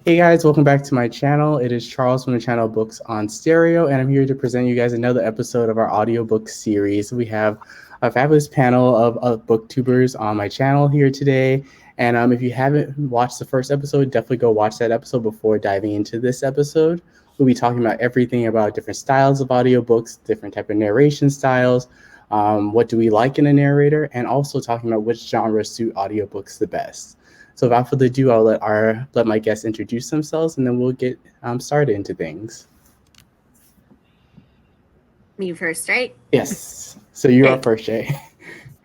Hey guys, welcome back to my channel. It is Charles from the channel Books on Stereo, and I'm here to present you guys another episode of our audiobook series. We have a fabulous panel of booktubers on my channel here today. And if you haven't watched the first episode, definitely go watch that episode before diving into this episode. We'll be talking about everything about different styles of audiobooks, different type of narration styles, what do we like in a narrator, and also talking about which genres suit audiobooks the best. So without further ado, I'll let my guests introduce themselves, and then we'll get started into things. Me first, right? Yes. So you're up first, Shae.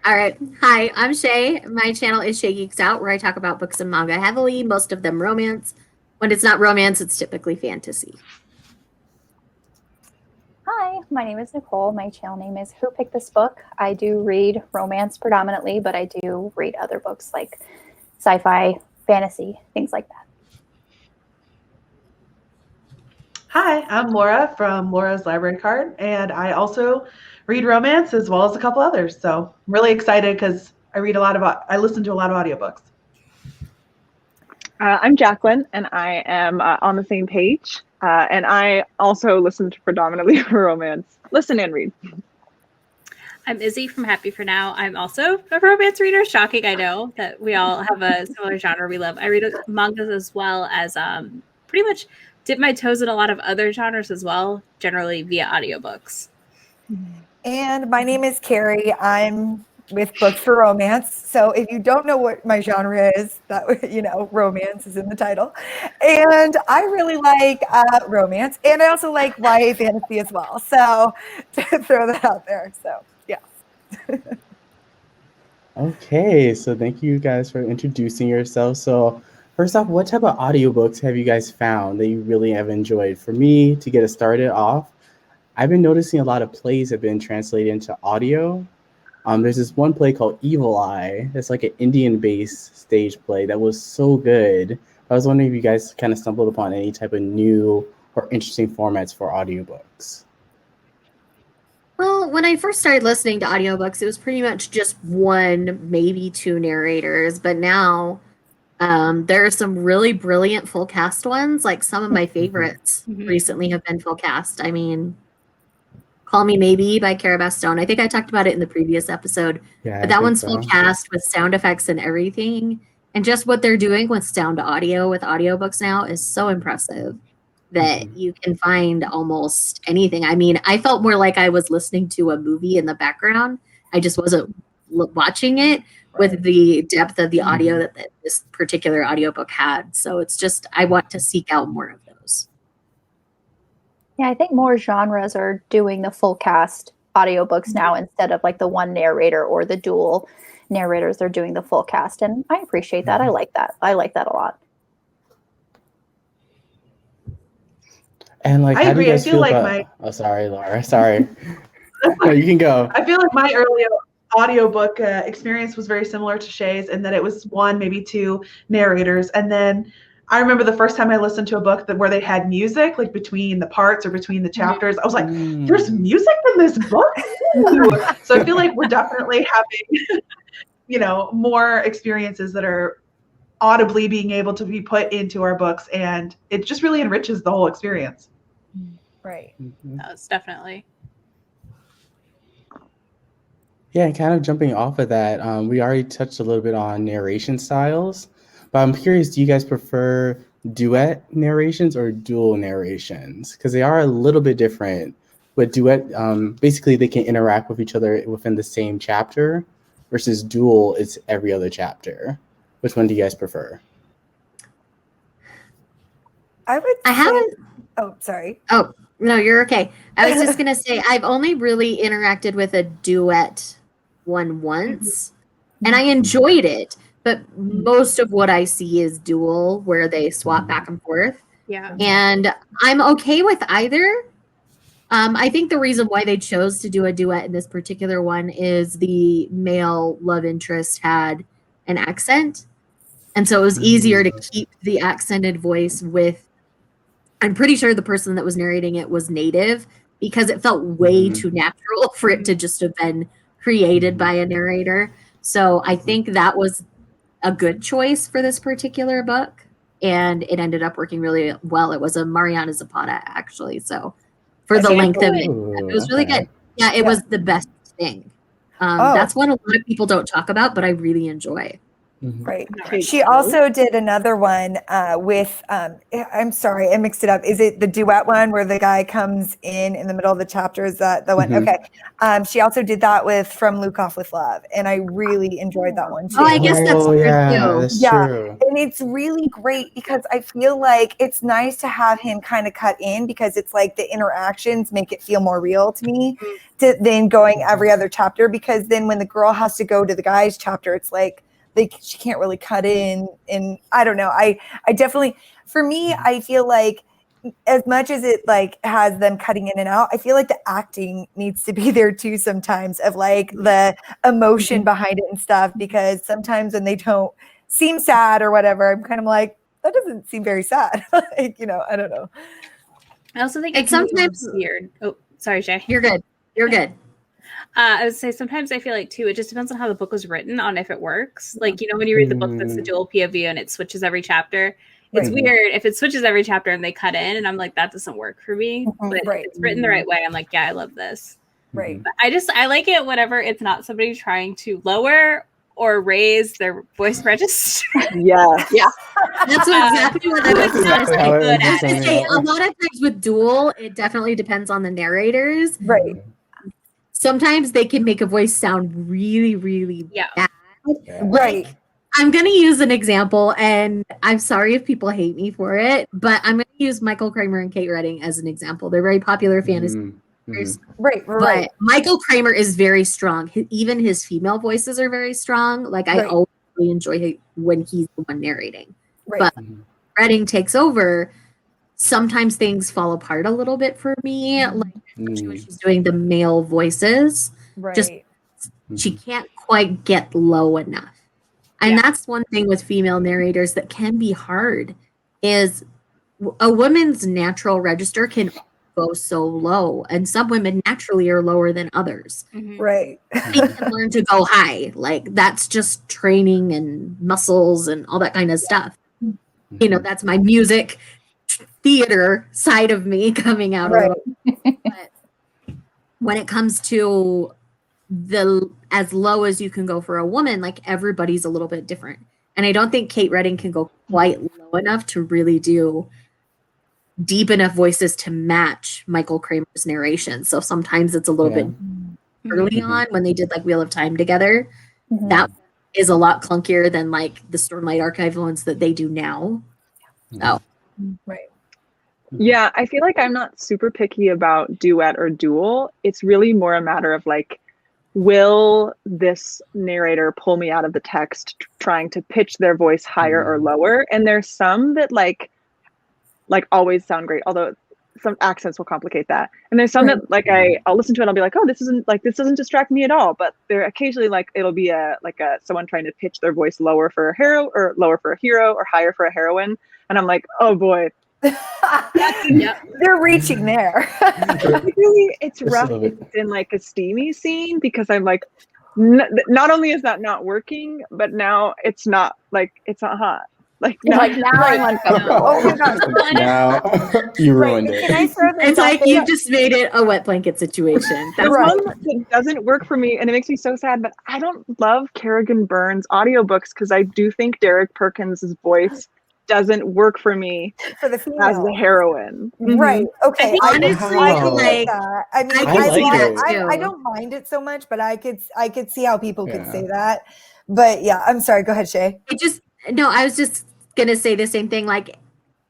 All right. Hi, I'm Shae. My channel is Shae Geeks Out, where I talk about books and manga heavily, most of them romance. When it's not romance, it's typically fantasy. Hi, my name is Nicole. My channel name is Who Picked This Book. I do read romance predominantly, but I do read other books like sci-fi, fantasy, things like that. Hi, I'm Laura from Laura's Library Card, and I also read romance as well as a couple others. So I'm really excited because I listen to a lot of audiobooks. I'm Jacqueline, and I am on the same page. And I also listen to predominantly romance. Listen and read. I'm Izzy from Happy For Now. I'm also a romance reader. Shocking, I know that we all have a similar genre we love. I read mangas as well as pretty much dip my toes in a lot of other genres as well, generally via audiobooks. And my name is Kerry. I'm with Books for Romance. So if you don't know what my genre is, that romance is in the title. And I really like romance, and I also like YA fantasy as well. So to throw that out there. So yeah. Okay, so thank you guys for introducing yourselves. So first off, what type of audiobooks have you guys found that you really have enjoyed? For me, to get it started off, I've been noticing a lot of plays have been translated into audio. There's this one play called Evil Eye. It's like an Indian-based stage play that was so good. I was wondering if you guys kind of stumbled upon any type of new or interesting formats for audiobooks. Well, when I first started listening to audiobooks, it was pretty much just one, maybe two narrators. But now there are some really brilliant full cast ones. Like some of my favorites recently have been full cast. I mean, Call Me Maybe by Kerry Stone. I think I talked about it in the previous episode. Yeah, but that one's full cast with sound effects and everything. And just what they're doing with sound audio with audiobooks now is so impressive that you can find almost anything. I mean, I felt more like I was listening to a movie in the background. I just wasn't watching it with the depth of the audio that this particular audiobook had. So it's just, I want to seek out more of those. Yeah, I think more genres are doing the full cast audiobooks now instead of like the one narrator or the dual narrators. They're doing the full cast, and I appreciate that. I like that. I like that a lot. And like, I how agree. do you guys I feel like about... Oh, sorry, Laura. Sorry. No, you can go. I feel like my early audiobook experience was very similar to Shae's in that it was one, maybe two narrators, and then I remember the first time I listened to a book where they had music, like between the parts or between the chapters. I was like, there's music in this book? Ooh. So I feel like we're definitely having, more experiences that are audibly being able to be put into our books, and it just really enriches the whole experience. Right. That's definitely. Yeah, kind of jumping off of that, we already touched a little bit on narration styles. But I'm curious, do you guys prefer duet narrations or dual narrations? Because they are a little bit different. With duet, basically they can interact with each other within the same chapter, versus dual, it's every other chapter. Which one do you guys prefer? I haven't. Oh, sorry. Oh, no, you're okay. I was just going to say, I've only really interacted with a duet one once, and I enjoyed it. But most of what I see is dual, where they swap back and forth. Yeah. And I'm okay with either. I think the reason why they chose to do a duet in this particular one is the male love interest had an accent. And so it was easier to keep the accented voice with, I'm pretty sure the person that was narrating it was native, because it felt way too natural for it to just have been created by a narrator. So I think that was a good choice for this particular book. and it ended up working really well. It was a Mariana Zapata, actually. So for the Okay, length of it, Ooh, it was really okay. good. Yeah, it was the best thing. That's one a lot of people don't talk about, but I really enjoy. Mhm. Right. Okay, She also did another one with, I'm sorry, I mixed it up. Is it the duet one where the guy comes in the middle of the chapter? Is that the one? Mhm. Okay. She also did that with From Luke Off with Love. And I really enjoyed that one too. Oh, I guess that's true yeah, too. that's Yeah. true. And it's really great because I feel like it's nice to have him kind of cut in because it's like the interactions make it feel more real to me than going every other chapter, because then when the girl has to go to the guy's chapter, it's like she can't really cut in. And I don't know. I definitely, for me, I feel like as much as it like has them cutting in and out, I feel like the acting needs to be there too sometimes, of like the emotion behind it and stuff, because sometimes when they don't seem sad or whatever, I'm kind of like, that doesn't seem very sad. Like, I don't know. I also think And it can be sometimes weird. Oh, sorry, Shae. you're good. You're good. I would say sometimes I feel like too, it just depends on how the book was written, on if it works. Like, when you read the book that's the dual POV and it switches every chapter, it's Right. weird if it switches every chapter and they cut in, and I'm like, that doesn't work for me. But Right. if it's written the right way, I'm like, yeah, I love this. Right. But I like it whenever it's not somebody trying to lower or raise their voice register. Yeah. That's exactly what I was Exactly going to say. how it I was is. going to say, a lot of times with dual, it definitely depends on the narrators. Right. Sometimes they can make a voice sound really, really bad. Right. Like, I'm going to use an example, and I'm sorry if people hate me for it, but I'm going to use Michael Kramer and Kate Redding as an example. They're very popular fantasy characters. Right. But Michael Kramer is very strong. Even his female voices are very strong. Like, I always really enjoy when he's the one narrating. Right. But Redding takes over. Sometimes things fall apart a little bit for me, like especially when she's doing the male voices. Right. Just she can't quite get low enough. And that's one thing with female narrators that can be hard, is a woman's natural register can go so low, and some women naturally are lower than others. Right. They can learn to go high. Like, that's just training and muscles and all that kind of stuff. That's my music theater side of me coming out a little. But when it comes to as low as you can go for a woman, like, everybody's a little bit different. And I don't think Kate Redding can go quite low enough to really do deep enough voices to match Michael Kramer's narration. So sometimes it's a little bit early on when they did like Wheel of Time together. That is a lot clunkier than like the Stormlight Archive ones that they do now. Oh, right. Yeah, I feel like I'm not super picky about duet or dual. It's really more a matter of like, will this narrator pull me out of the text trying to pitch their voice higher or lower? And there's some that like always sound great, although some accents will complicate that. And there's some that like I'll listen to it and I'll be like, oh, this doesn't distract me at all. But there occasionally like it'll be someone trying to pitch their voice lower for a hero or lower for a hero or higher for a heroine. And I'm like, oh boy. They're reaching there. It's rough. It's in like a steamy scene because I'm like, not only is that not working, but now it's not hot. Like now I'm uncomfortable. Oh my God. Now you ruined it. It's like you just made it a wet blanket situation. That's one that doesn't work for me, and it makes me so sad. But I don't love Kerrigan Byrne's audiobooks because I do think Derek Perkins' voice doesn't work for me for the female. As the heroine. Right. Okay. Honestly, I don't mind it so much, but I could see how people could say that. But yeah, I'm sorry. Go ahead, Shae. I was just gonna say the same thing. Like,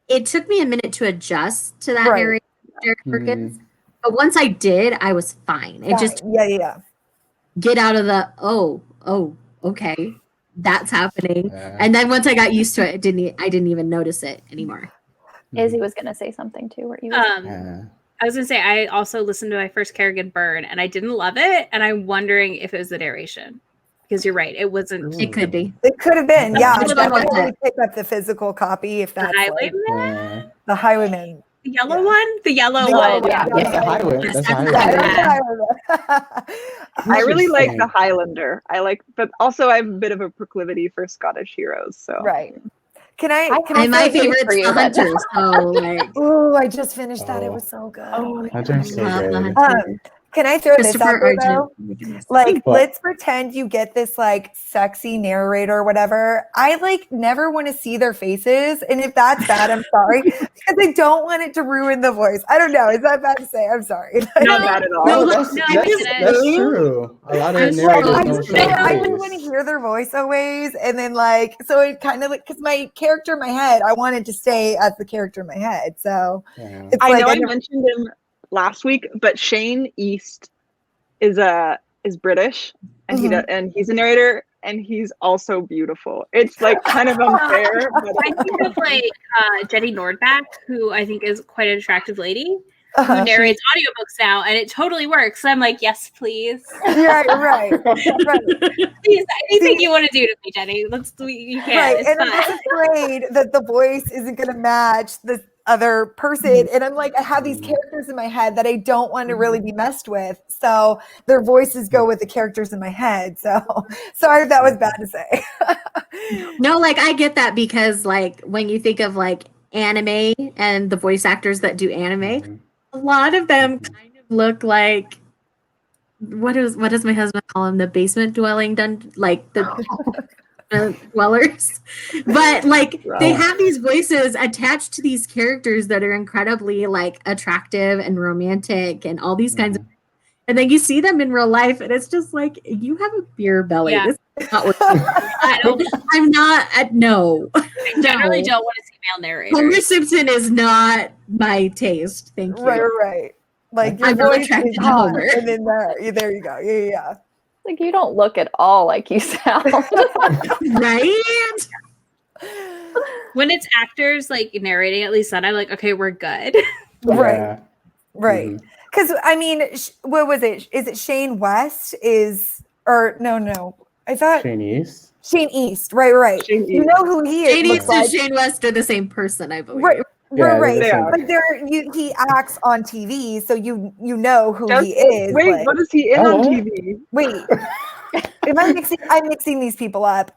it took me a minute to adjust to that narrator, Derek Perkins. But once I did, I was fine. It just get out of the okay, that's happening. And then once I got used to it, I didn't even notice it anymore. Izzy was gonna say something too. Where you? I was gonna say I also listened to my first Kerrigan Byrne and I didn't love it, and I'm wondering if it was the narration. Because you're right, it wasn't. It could be. It could have been. Yeah, definitely pick up the physical copy if that's the Highwayman. The yellow one. The yellow one. Yeah, that's the Highwayman. That's I really like the Highlander. But also I have a bit of a proclivity for Scottish heroes. So Can I I And my feel favorite's for you, The but- Hunter. So like, Oh, I just finished that. It Oh. was so good. Oh, Hunter's so love The good. Hunter. Can I throw this out Christopher there Argent. though? Oh my goodness. Like, What? let's pretend you get this like sexy narrator or whatever. I like never want to see their faces. And if that's bad, I'm sorry. Because I don't want it to ruin the voice. I don't know. Is that bad to say? I'm sorry. not bad at all. No, that's, no, that's, I get it. that's true. A lot of I'm narrators so- don't show They their I have- do face. want to hear their voice always. And then like, so it kind of like, because my character in my head, I wanted to stay as the character in my head. So Yeah. it's I like, know I never- mentioned him last week, but Shane East is British, and and he's a narrator, and he's also beautiful. It's like kind of unfair, but I think of like Jenny Nordbach, who I think is quite an attractive lady, Uh-huh. who narrates audiobooks now, and it totally works. So I'm like, yes, please. right. Please, anything you want to do to me, Jenny. You can. Right. It's And I'm fine. just afraid that the voice isn't going to match the other person. And I'm like, I have these characters in my head that I don't want to really be messed with. So their voices go with the characters in my head. So sorry if that was bad to say. No, like I get that because like when you think of like anime and the voice actors that do anime, a lot of them kind of look like what does my husband call them? The basement dwelling like the dwellers. But like they have these voices attached to these characters that are incredibly like attractive and romantic and all these kinds of, and then you see them in real life and it's just like, you have a beer belly. Yeah. This is not what I'm not at no. I generally don't want to see male narrators. Homer Simpson is not my taste. Thank you. Right. Like your I'm not voice attracted is to hot. Homer. And then there you go. Yeah. Like, you don't look at all like you sound. Right? When it's actors like narrating, at least then I'm like, okay, we're good. Right. Right. Mhm. Because I mean, what was it? Is it Shane West? No. I thought Shane East. Shane East. Right. Shane You East. know who he is. Shane looks East like. and Shane West are the same person, I believe. Right. Yeah, Right. they're the They same. But he acts on TV, so you know who Does he is. Wait, like- what is he in Oh, on what? TV? Wait. I'm mixing these people up.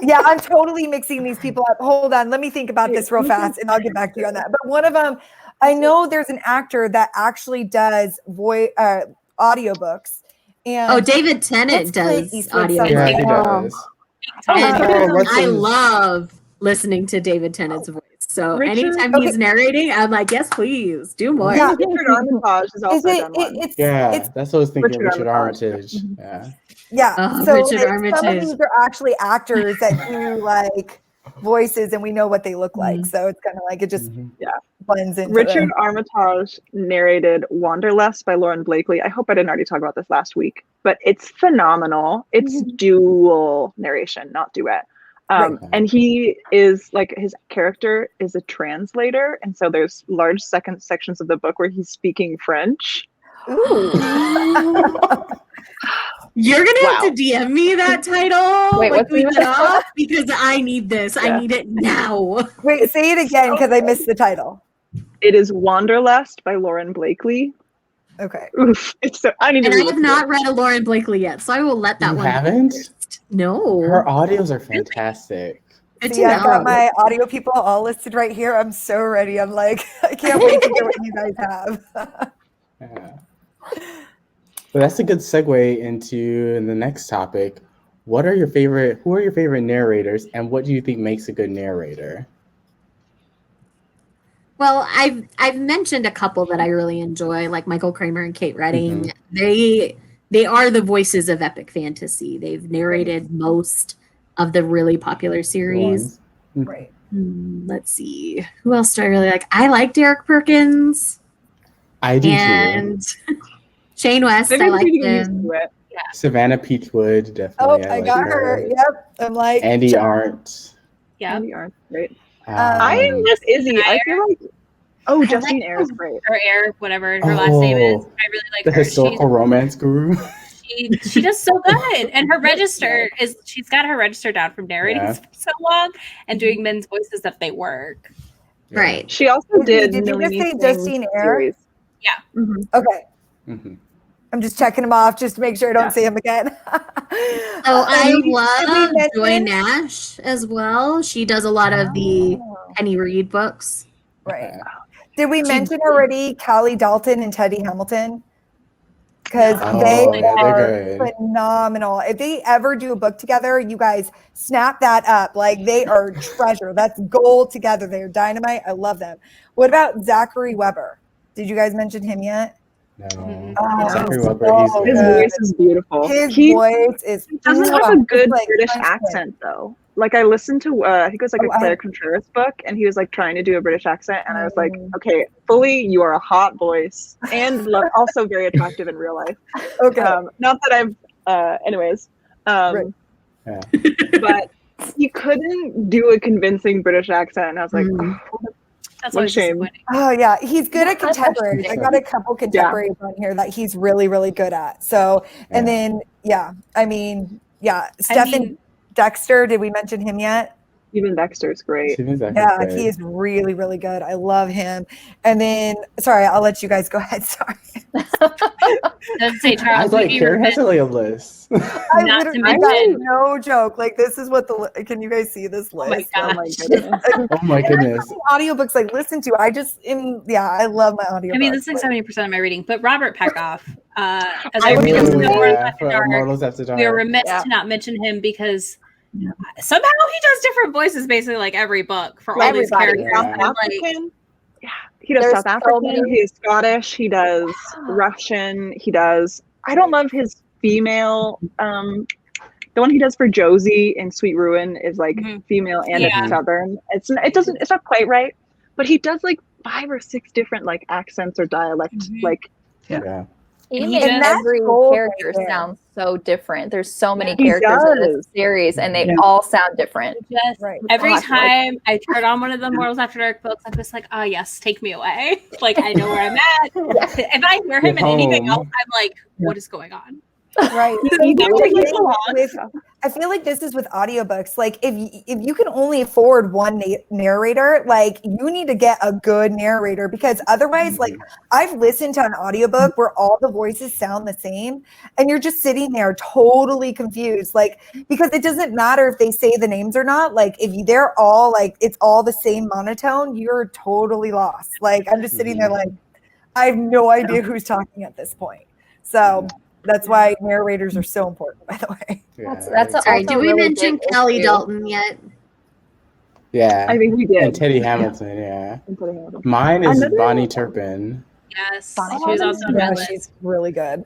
Yeah, I'm totally mixing these people up. Hold on, let me think about this real fast, and I'll get back to you on that. But one of them, I know there's an actor that actually does audiobooks. And David Tennant It's Clint does Eastwood audio. something. Yeah, he Oh. does. And Oh, what's I his- love listening to David Tennant's voice. So Richard- anytime he's narrating, I'm like, yes, please, do more. Yeah. Richard Armitage has also Is it? done one. It's Yeah, that's what I was thinking. Richard Richard Armitage. Armitage. Yeah. Yeah. Oh, so Richard like, some of Armitage. these are actually actors that do like voices, and we know what they look like. So it's kind of like it just Mhm. blends into Richard them. Armitage narrated Wanderlust by Lauren Blakely. I hope I didn't already talk about this last week, but it's phenomenal. It's dual narration, not duet. Right. And he is like, his character is a translator, and so there's large sections of the book where he's speaking French. You're gonna have Wow. to DM me that title. Wait, what's we the get off because I need this. I Yeah. need it now. Wait, say it again because I missed the title. It is Wanderlust by Lauren Blakely. Okay. Oof, it's so I need to And I read have it. not read a Lauren Blakely yet, so I will let that You one. haven't? No. Her audios are fantastic. Good to See, I've got know. my audio people all listed right here. I'm so ready. I'm like, I can't wait to hear what you guys have. Yeah. Well, that's a good segue into the next topic. Who are your favorite narrators, and what do you think makes a good narrator? Well, I've mentioned a couple that I really enjoy, like Michael Kramer and Kate Redding. They are the voices of epic fantasy. They've narrated most of the really popular series. Right. Let's see. Who else do I really like? I like Derek Perkins I do too. and Shane West. Maybe I I'm like getting used him. to it. Savannah Peachwood, Oh, definitely. I like got her. Yep. I'm like, Andy Arndt. Yeah. Andy Arndt, great. Um, I am with Izzy. I feel like Justine like Eyre is great. Her Air, whatever her last name is. Oh, I really like the her. historical romance guru. She does so good. And her register she's got her register down from narrating Yeah. for so long and doing men's voices if they work. Right. She also did Did you just Nalini say Singh's Justine Eyre? series. Yeah. Mhm. okay. Mhm. I'm just checking him off just to make sure I don't see him again. Oh, I Did we love Joy mention- Nash as well. She does a lot of the Oh. Penny Reed books. Right. Okay. Did we mention already Callie Dalton and Teddy Hamilton? Because Oh, they yeah, they're are good. phenomenal. If they ever do a book together, you guys snap that up. Like they are treasure. That's gold together. They're dynamite. I love them. What about Zachary Weber? Did you guys mention him yet? No. Oh, Zachary he's Weber, so he's His good. voice is beautiful. His He voice is doesn't have a it's good like British French accent though. Like I listened to, I think it was like Oh, a Claire Contreras book, and he was like trying to do a British accent, and I was like, okay, fully, you are a hot voice, and also very attractive in real life. Okay. Not that I've, anyways, Right. Yeah. but he couldn't do a convincing British accent, and I was like, Mhm. oh, That's what a always shame. disappointing. Oh yeah, he's good at contemporaries. I got a couple contemporaries on here that he's really, really good at. So, and then Stephen mean- Dexter. Did we mention him yet? Even Dexter's great. Steven Zach's Yeah, great. he is really, really good. I love him. And then, sorry, I'll let you guys go ahead. Sorry, Doesn't say I Charles. was like, we'd be Kerry remiss has like a list. I not to literally, that is mention. no joke. Like this is what can you guys see this list? Oh my Oh gosh. my goodness. Oh my goodness. Audiobooks like listen to. I love my audiobooks. I mean, this is like 70% of my reading. But Robert Peckoff, as I I was re-listened gonna to say, Mortals After for Dark, Mortals After Dark. we are remiss Yeah. to not mention him because somehow he does different voices basically like every book for all these Everybody. characters. Yeah. And, South like, African. Yeah, he does There's South so African. many- He's Scottish. He does Russian. He does. I don't love his female. The one he does for Josie in Sweet Ruin is like Mhm. female and Yeah. it's southern. It's not quite right, but he does like 5 or 6 different like accents or dialect. Mhm. Like Yeah. He And he makes does- every gold right character there. sound so different. There's so many He characters in this does. series, and they Yeah. all sound different. just Right. every Gosh, like- time I turn on one of the Mortals After Dark books, I'm just like, yes, take me away. Like I know where I'm at. If I hear him in anything else, I'm like, what is going on? Right. He So takes with- a lot. with- I feel like this is with audiobooks. Like if you can only afford one narrator, like you need to get a good narrator because otherwise, like I've listened to an audiobook where all the voices sound the same and you're just sitting there totally confused. Like, because it doesn't matter if they say the names or not. Like they're all like, it's all the same monotone, you're totally lost. Like I'm just sitting there like, I have no idea who's talking at this point. So that's why narrators are so important, by the way. That's Sorry, also did we really mention big Callie issue. Dalton yet? Yeah. I think we did. And Teddy Hamilton, yeah. And Teddy Hamilton. Mine is Another- Bonnie Turpin. Yes, Bonnie she was also on my Yeah, list. she's really good.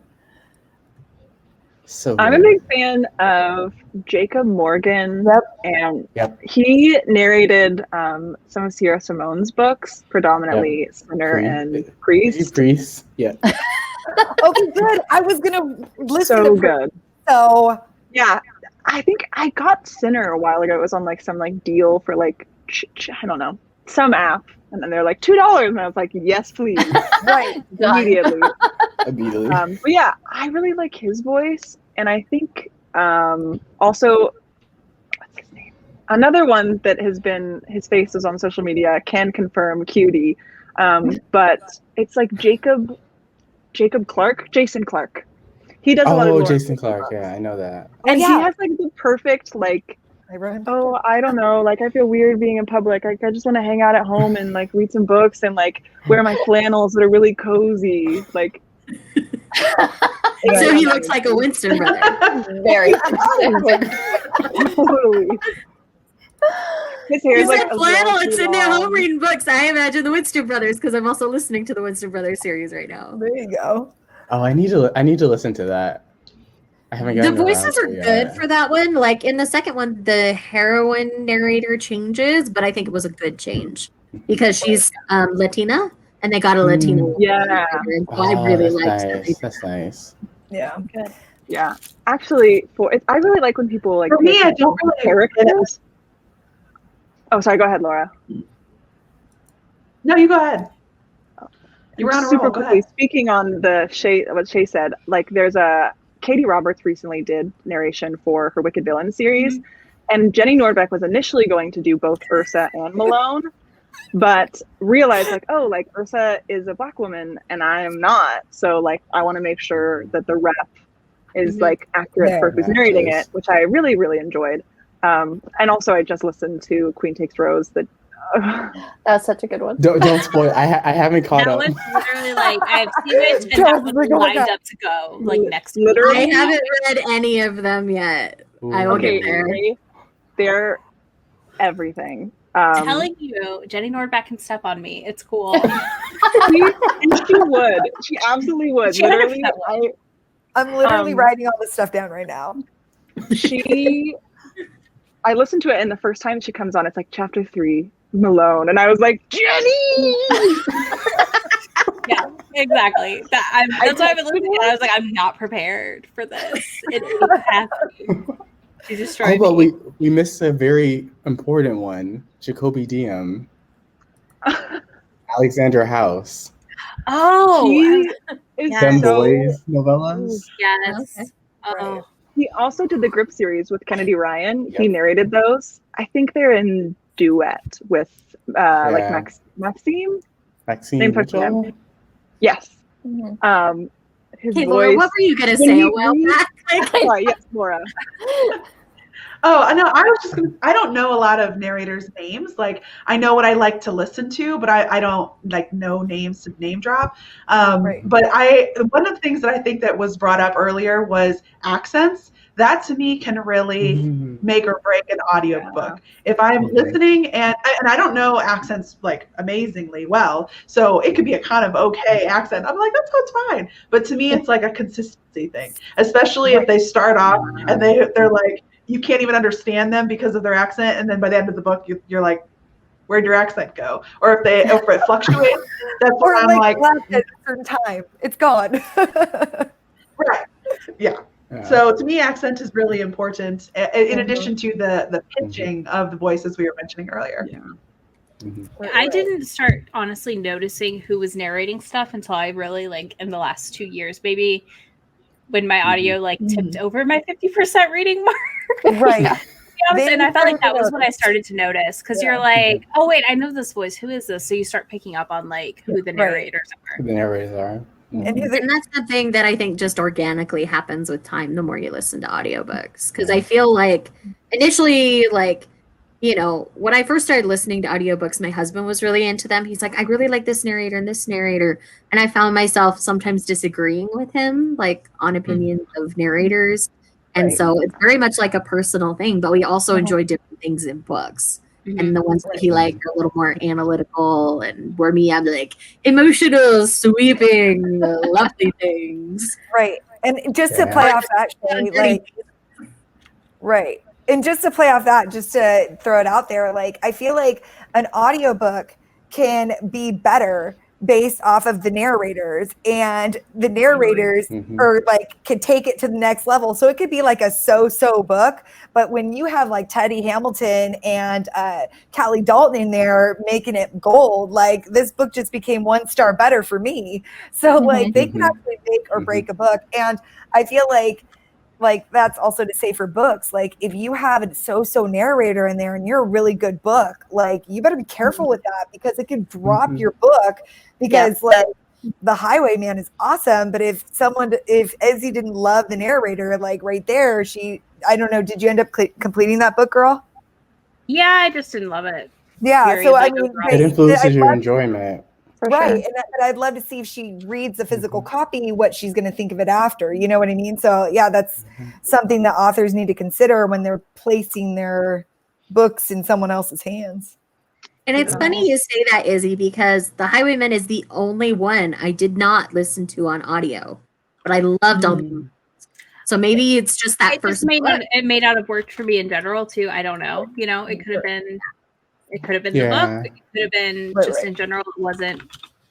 So I'm a good. big fan of Jacob Morgan, Yep. and Yep. he narrated some of Sierra Simone's books, predominantly Sinner and Priest. Priest. Yeah. Okay, good. I was gonna listen So to good. So Yeah, I think I got Sinner a while ago. It was on like some like deal for like I don't know, some app, and then they're like $2, and I was like, yes, please, right. Done. immediately. Immediately. But yeah, I really like his voice, and I think also what's his name? Another one that has been his face is on social media can confirm Cutie, but it's like Jason Clark. He does a lot of Oh, Laura Jason Clark Clark. books. Yeah, I know that. And yeah. he has like the perfect like, I wrote him. oh, I don't know, like I feel weird being in public. Like I just want to hang out at home and like read some books and like wear my flannels that are really cozy. Like So he looks like a Winston brother. Very. totally. His hair He is like said a flannel little and too sitting at home long. reading books. I imagine the Winston brothers because I'm also listening to the Winston Brothers series right now. There you go. Oh, I need to listen to that. I haven't The gotten around voices to are it good yet. for that one. Like in the second one, the heroine narrator changes, but I think it was a good change because she's Latina and they got a Latina. Yeah. narrator, and so I Oh, really that's liked that. nice. That's nice. Yeah. Yeah. Actually, I really like when people like For me, pay I don't attention to really- characters. Oh, sorry. Go ahead, Laura. No, you go ahead. You were on a Super roll. Go quickly. ahead. Speaking on the Shae, what Shae said, like there's a Katie Roberts recently did narration for her Wicked Villain series, and Jenny Nordbeck was initially going to do both Ursa and Malone, but realized like, oh, like Ursa is a Black woman and I am not. So like, I want to make sure that the rep is like accurate for who's narrating it, which I really, really enjoyed. And also I just listened to Queen Takes Rose. That's such a good one. Don't spoil. I haven't caught up. That was literally like I've seen it and that was lined up to go like next week. Literally, I haven't read any of them yet. Ooh. I will get there. They're everything. Telling you, Jenny Nordback can step on me. It's cool. She would. She absolutely would. Literally, I'm literally writing all this stuff down right now. I listened to it, and the first time she comes on, it's like chapter 3, Malone, and I was like, Jenny. Yeah, exactly. That's why I've been listening. And I was like, I'm not prepared for this. It's happening. She destroyed but me. we missed a very important one. Jacoby Diem. Alexandra House. Oh, Them Boys novellas. Yes. Okay. Oh, He also did the Grip series with Kennedy Ryan. Yep. He narrated those. I think they're in duet with like Maxime. Maxine Mitchell? Yes. Mm-hmm. His Hey, voice. Laura, what were you going to say a while back? Sorry, yes, Laura. Oh, I know. I was just gonna. I don't know a lot of narrators' names. Like, I know what I like to listen to, but I don't like know names to name drop. But one of the things that I think that was brought up earlier was accents. That to me can really make or break an audiobook. If I'm listening and I don't know accents like amazingly well, so it could be a kind of okay accent. I'm like, that sounds fine. But to me, it's like a consistency thing, especially if they start off and they're like, you can't even understand them because of their accent, and then by the end of the book, you're like, where'd your accent go? Or if it fluctuates, that's Or what I'm like, left at a certain time. It's gone. right, yeah. So to me, accent is really important, in addition to the pitching of the voices we were mentioning earlier. Yeah. I didn't start honestly noticing who was narrating stuff until I really like in the last 2 years, maybe when my audio like tipped over my 50% reading mark. Right. And I felt like that was when I started to notice, because you're like, oh wait, I know this voice. Who is this? So you start picking up on like who the narrators are. The narrators are. And that's the thing that I think just organically happens with time the more you listen to audiobooks. Because I feel like initially, like, you know, when I first started listening to audiobooks, my husband was really into them. He's like, I really like this narrator and this narrator. And I found myself sometimes disagreeing with him, like on opinions of narrators. And so it's very much like a personal thing, but we also enjoy different things in books. And the ones that he liked are a little more analytical, and where me, I'm like emotional, sweeping, lovely things. Right. And just to play off that, Shae, like, right. And just to play off that, just to throw it out there, like, I feel like an audiobook can be better based off of the narrators, and the narrators are like can take it to the next level. So it could be like a so-so book, but when you have like Teddy Hamilton and Callie Dalton in there making it gold, like this book just became 1 star better for me. So like they can actually make or break a book. And I feel like that's also to say for books, like if you have a so-so narrator in there and you're a really good book, like you better be careful with that, because it could drop your book, because like The Highwayman is awesome, but if Izzy didn't love the narrator, like right there, I don't know, did you end up completing that book, girl? Yeah, I just didn't love it. Yeah, so I mean, it influences your enjoyment. Right. And I'd love to see if she reads the physical copy, what she's going to think of it after. You know what I mean? So, yeah, that's something that authors need to consider when they're placing their books in someone else's hands. And it's funny you say that, Izzy, because The Highwayman is the only one I did not listen to on audio, but I loved all the So maybe it's just that first book. It made out of work for me in general, too. I don't know. You know, it could have been... It could have been the book. It could have been just in general. It wasn't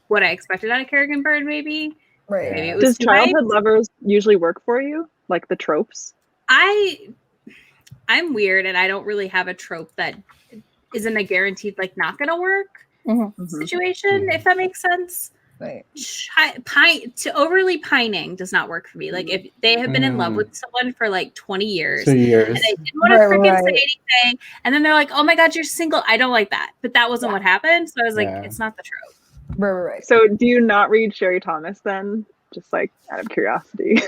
what I expected out of Kerrigan Bird, maybe. Right. Maybe it was Does childhood lovers usually work for you? Like the tropes? I'm weird, and I don't really have a trope that isn't a guaranteed, like, not going to work situation, if that makes sense. Right. Overly pining does not work for me. Like if they have been in love with someone for like 20 years 2 years. and they didn't want to freaking say anything, and then they're like, oh my god, you're single. I don't like that. But that wasn't what happened. So I was like, it's not the trope. Right. So do you not read Sherry Thomas then? Just like out of curiosity.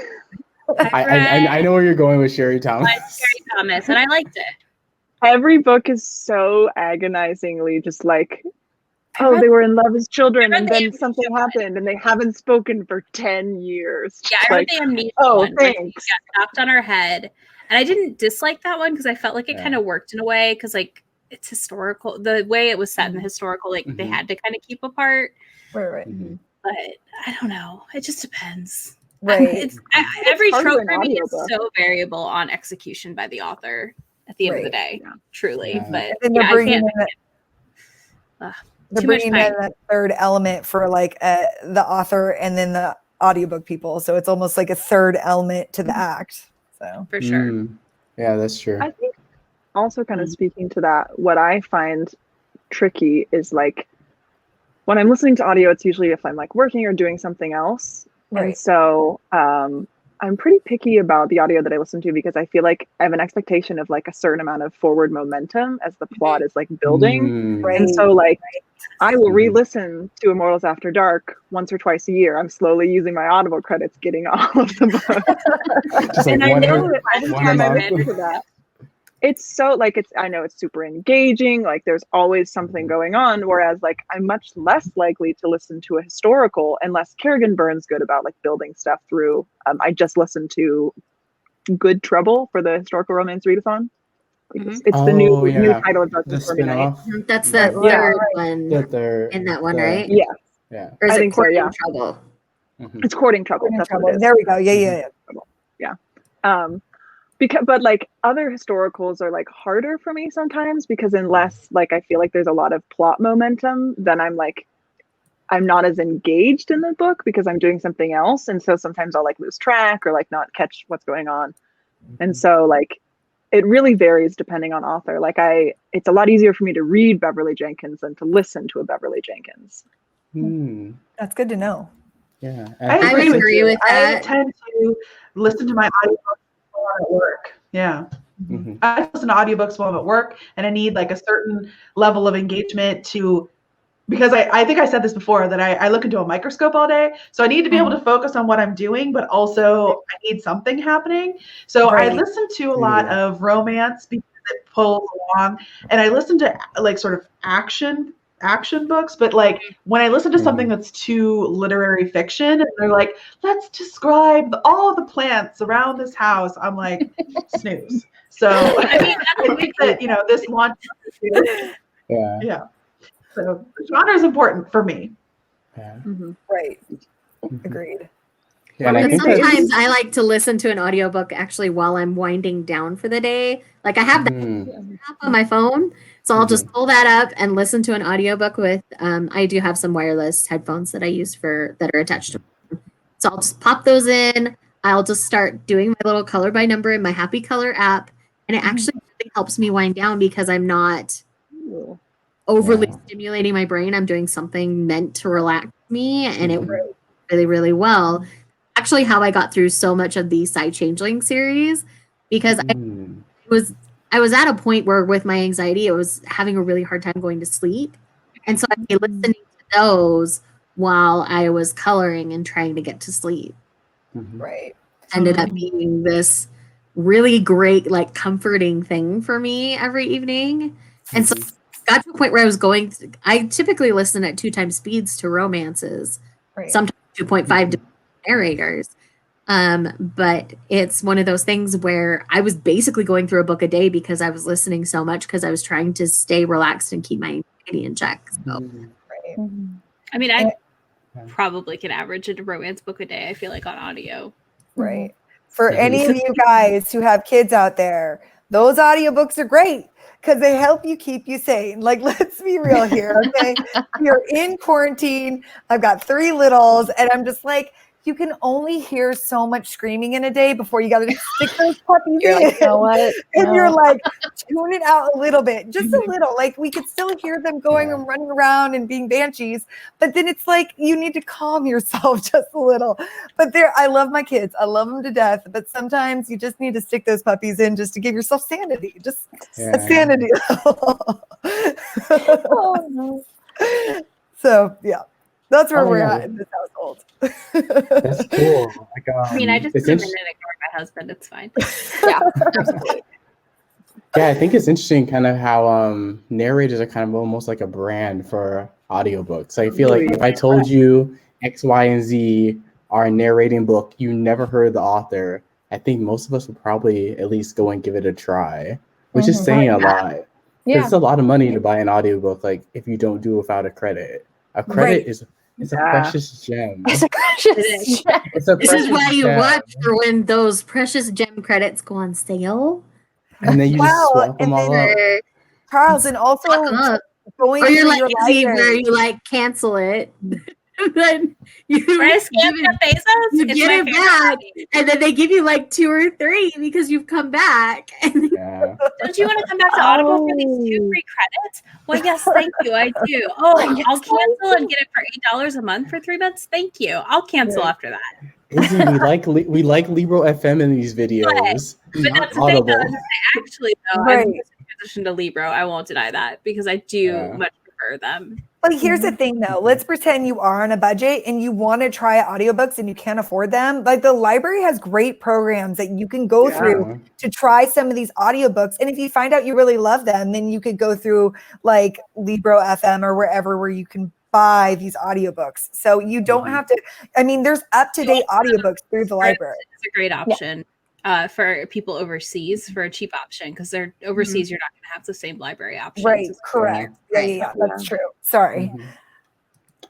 I know where you're going with Sherry Thomas. Sherry Thomas, and I liked it. Every book is so agonizingly just like, oh, they were in love as children, and then something happened, and they haven't spoken for 10 years. Yeah, I read the Amnesia one. Thanks. She got knocked on her head. And I didn't dislike that one because I felt like it kind of worked in a way because, like, it's historical. The way it was set in the historical, like, they had to kind of keep apart. Right. But I don't know. It just depends. Right. Every trope for me is so variable on execution by the author at the end of the day. Truly. But I can't. They're bringing in that third element for like the author and then the audiobook people. So it's almost like a third element to the act. So for sure. Yeah, that's true. I think also kind of speaking to that, what I find tricky is like when I'm listening to audio, it's usually if I'm like working or doing something else. Right. And so I'm pretty picky about the audio that I listen to because I feel like I have an expectation of like a certain amount of forward momentum as the plot is like building. Right. And so like I will re-listen to Immortals After Dark once or twice a year. I'm slowly using my Audible credits, getting all of the books. And I know that every time I listen to that, it's so like I know it's super engaging, like there's always something going on, whereas like I'm much less likely to listen to a historical unless Kerrigan Byrne's good about like building stuff through. I just listened to Good Trouble for the historical romance readathon. It's the new title of the spin-off. That's the third one in that one, right? Yeah. Or is it Courting Trouble? It's Courting Trouble. There we go. Yeah. But like other historicals are like harder for me sometimes because unless like I feel like there's a lot of plot momentum, then I'm not as engaged in the book because I'm doing something else, and so sometimes I'll like lose track or like not catch what's going on. And so like it really varies depending on author. Like it's a lot easier for me to read Beverly Jenkins than to listen to a Beverly Jenkins. That's good to know. Yeah, I agree with that. I tend to listen to my audiobooks while I'm at work. Yeah. I listen to audiobooks while I'm at work, and I need like a certain level of engagement because I think I said this before that I look into a microscope all day. So I need to be able to focus on what I'm doing, but also I need something happening. So I listen to a lot of romance because it pulls along, and I listen to like sort of action books, but like when I listen to something that's too literary fiction and they're like, let's describe all the plants around this house, I'm like, snooze. So I think that this launch. Yeah. So the genre is important for me. Right. Agreed. Yeah, but sometimes I like to listen to an audiobook actually while I'm winding down for the day. Like I have that app on my phone, so I'll just pull that up and listen to an audiobook with. I do have some wireless headphones that I use that are attached to me. So I'll just pop those in. I'll just start doing my little color by number in my Happy Color app, and it actually really helps me wind down because I'm not overly stimulating my brain. I'm doing something meant to relax me, and it works really, really well. Actually, how I got through so much of the Side Changeling series, because I was at a point where with my anxiety, I was having a really hard time going to sleep. And so I'd be listening to those while I was coloring and trying to get to sleep. Right. Ended up being this really great, like comforting thing for me every evening. And so got to a point where I typically listen at 2 times speeds to romances, sometimes 2.5 to narrators. But it's one of those things where I was basically going through a book a day because I was listening so much because I was trying to stay relaxed and keep my anxiety in check. So, I mean, I probably can average a romance book a day, I feel like, on audio. Right. For any of you guys who have kids out there, those audiobooks are great because they help you keep you sane. Like, let's be real here, okay? You're in quarantine. I've got 3 littles, and I'm just like, you can only hear so much screaming in a day before you got to stick those puppies You're in. like, you know what? And No. you're like, tune it out a little bit, just a little. Like we could still hear them going and running around and being banshees, but then it's like you need to calm yourself just a little. But I love my kids. I love them to death. But sometimes you just need to stick those puppies in just to give yourself sanity. Just a sanity level. Oh, no. So yeah, that's where we're at in this household. That's cool. Like, I mean, I just it's come in and ignore my husband. It's fine. Yeah, absolutely. Yeah, I think it's interesting kind of how narrators are kind of almost like a brand for audiobooks. I feel like if I told you X, Y, and Z are a narrating book, you never heard the author, I think most of us would probably at least go and give it a try, which is saying a lot. Yeah. It's a lot of money to buy an audiobook, like if you don't do it without a credit. A credit is a precious gem. It's a precious gem. It's a This is why precious you gem. watch for when those precious gem credits go on sale. And then you just swap them and all then, up. Charles, and also going or through you're like your Izzy, where library. you like cancel it. Then you Where I scam Jeff Bezos, you it's get my it favorite back, hobby. and then they give you like 2 or 3 because you've come back. And Yeah. Don't you want to come back to Audible for these 2 free credits? Well, yes, thank you. I do. Oh, I'll cancel and get it for $8 a month for 3 months. Thank you. I'll cancel after that. Izzy, we like Libro FM in these videos. But not that's the thing, though. Audible. Actually, though, I'm in transition to Libro. I won't deny that because I do much prefer them. But here's the thing, though. Let's pretend you are on a budget and you want to try audiobooks and you can't afford them. Like the library has great programs that you can go through to try some of these audiobooks. And if you find out you really love them, then you could go through like Libro FM or wherever where you can buy these audiobooks. So you don't have to, I mean, there's up-to-date audiobooks through the library. It's a great option. For people overseas for a cheap option because they're overseas, you're not going to have the same library options. Right, correct. Yeah, that's true. Sorry.